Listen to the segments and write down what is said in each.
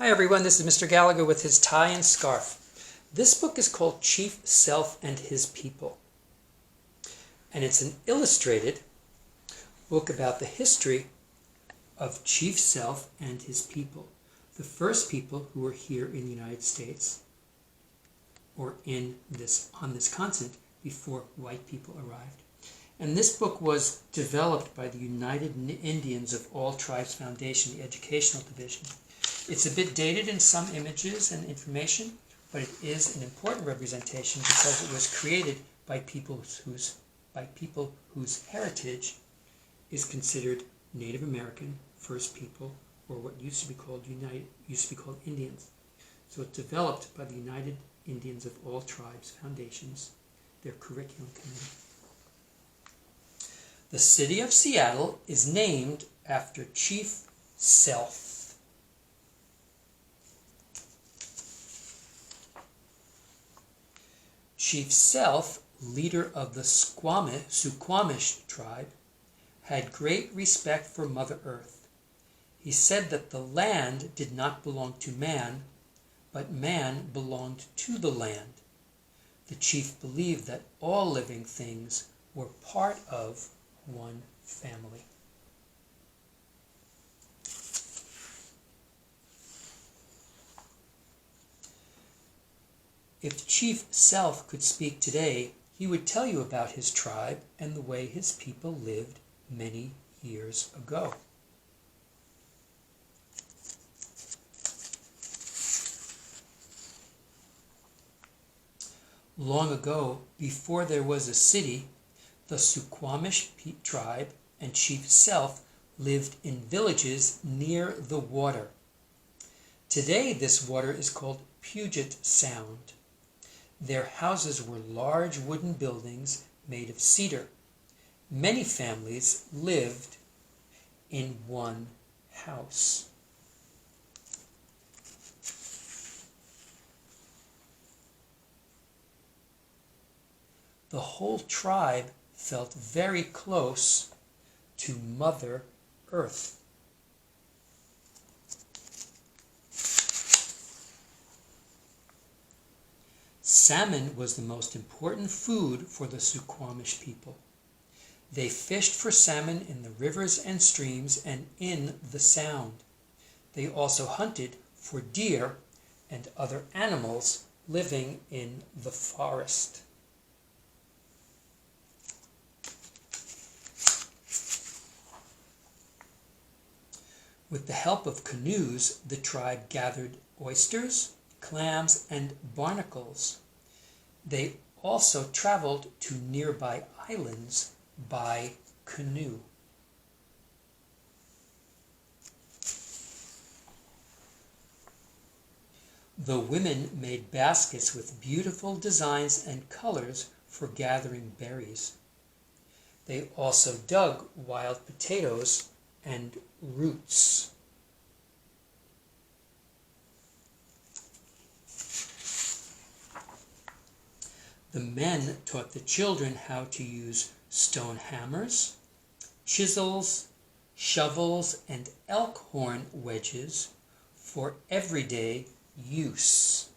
Hi everyone, this is Mr. Gallagher with his tie and scarf. This book is called Chief Sealth and His People. And it's an illustrated book about the history of Chief Sealth and his people. The first people who were here in the United States, or on this continent, before white people arrived. And this book was developed by the United Indians of All Tribes Foundation, the educational division. It's a bit dated in some images and information, but it is an important representation because it was created by people whose heritage is considered Native American, First People, or what used to be called Indians. So it's developed by the United Indians of All Tribes Foundations, their curriculum committee. The city of Seattle is named after Chief Sealth. Chief Sealth, leader of the Suquamish tribe, had great respect for Mother Earth. He said that the land did not belong to man, but man belonged to the land. The chief believed that all living things were part of one family. If Chief Sealth could speak today, he would tell you about his tribe and the way his people lived many years ago. Long ago, before there was a city, the Suquamish tribe and Chief Sealth lived in villages near the water. Today, this water is called Puget Sound. Their houses were large wooden buildings made of cedar. Many families lived in one house. The whole tribe felt very close to Mother Earth. Salmon was the most important food for the Suquamish people. They fished for salmon in the rivers and streams and in the sound. They also hunted for deer and other animals living in the forest. With the help of canoes, the tribe gathered oysters, clams, and barnacles. They also traveled to nearby islands by canoe. The women made baskets with beautiful designs and colors for gathering berries. They also dug wild potatoes and roots. The men taught the children how to use stone hammers, chisels, shovels, and elk horn wedges for everyday use.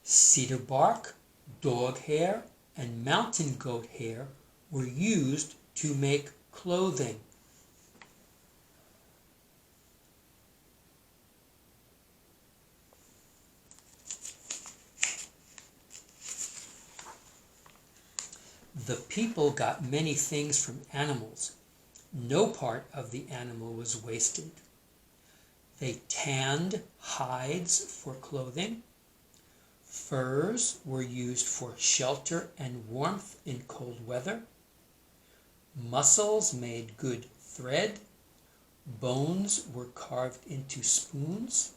Cedar bark, dog hair, and mountain goat hair were used to make clothing. The people got many things from animals. No part of the animal was wasted. They tanned hides for clothing. Furs were used for shelter and warmth in cold weather. Mussels made good thread. Bones were carved into spoons.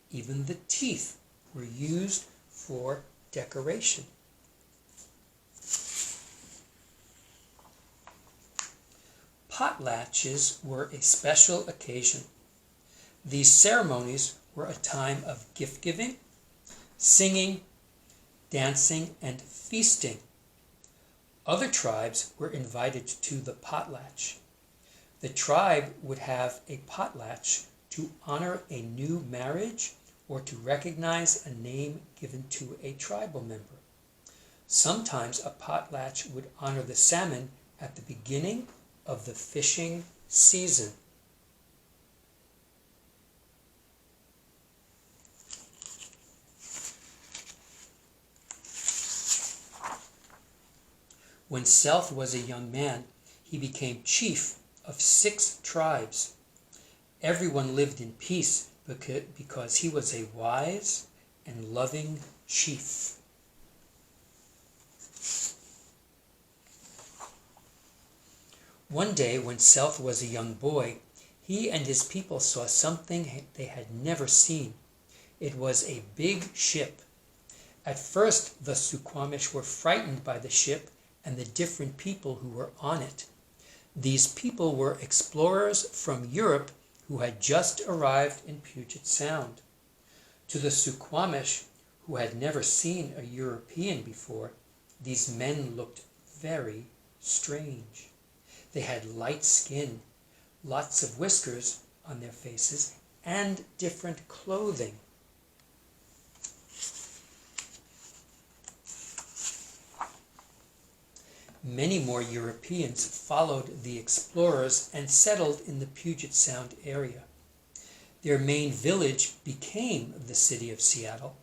Even the teeth were used for decoration. Potlatches were a special occasion. These ceremonies were a time of gift-giving, singing, dancing, and feasting. Other tribes were invited to the potlatch. The tribe would have a potlatch to honor a new marriage or to recognize a name given to a tribal member. Sometimes a potlatch would honor the salmon at the beginning of the fishing season. When Sealth was a young man, he became chief of 6 tribes. Everyone lived in peace because he was a wise and loving chief. One day, when Sealth was a young boy, he and his people saw something they had never seen. It was a big ship. At first, the Suquamish were frightened by the ship and the different people who were on it. These people were explorers from Europe who had just arrived in Puget Sound. To the Suquamish, who had never seen a European before, these men looked very strange. They had light skin, lots of whiskers on their faces, and different clothing. Many more Europeans followed the explorers and settled in the Puget Sound area. Their main village became the city of Seattle.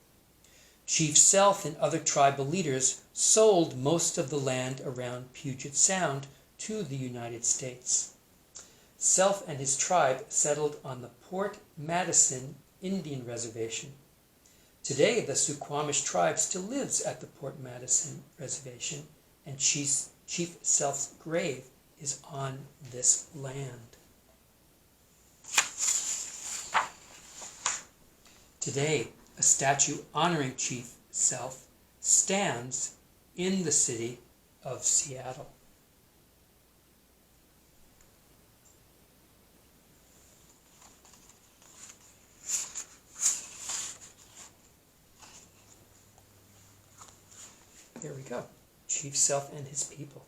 Chief Sealth and other tribal leaders sold most of the land around Puget Sound to the United States. Sealth and his tribe settled on the Port Madison Indian Reservation. Today, the Suquamish tribe still lives at the Port Madison Reservation, and Chief Sealth's grave is on this land. Today, a statue honoring Chief Sealth stands in the city of Seattle. There we go. Chief Sealth and his people.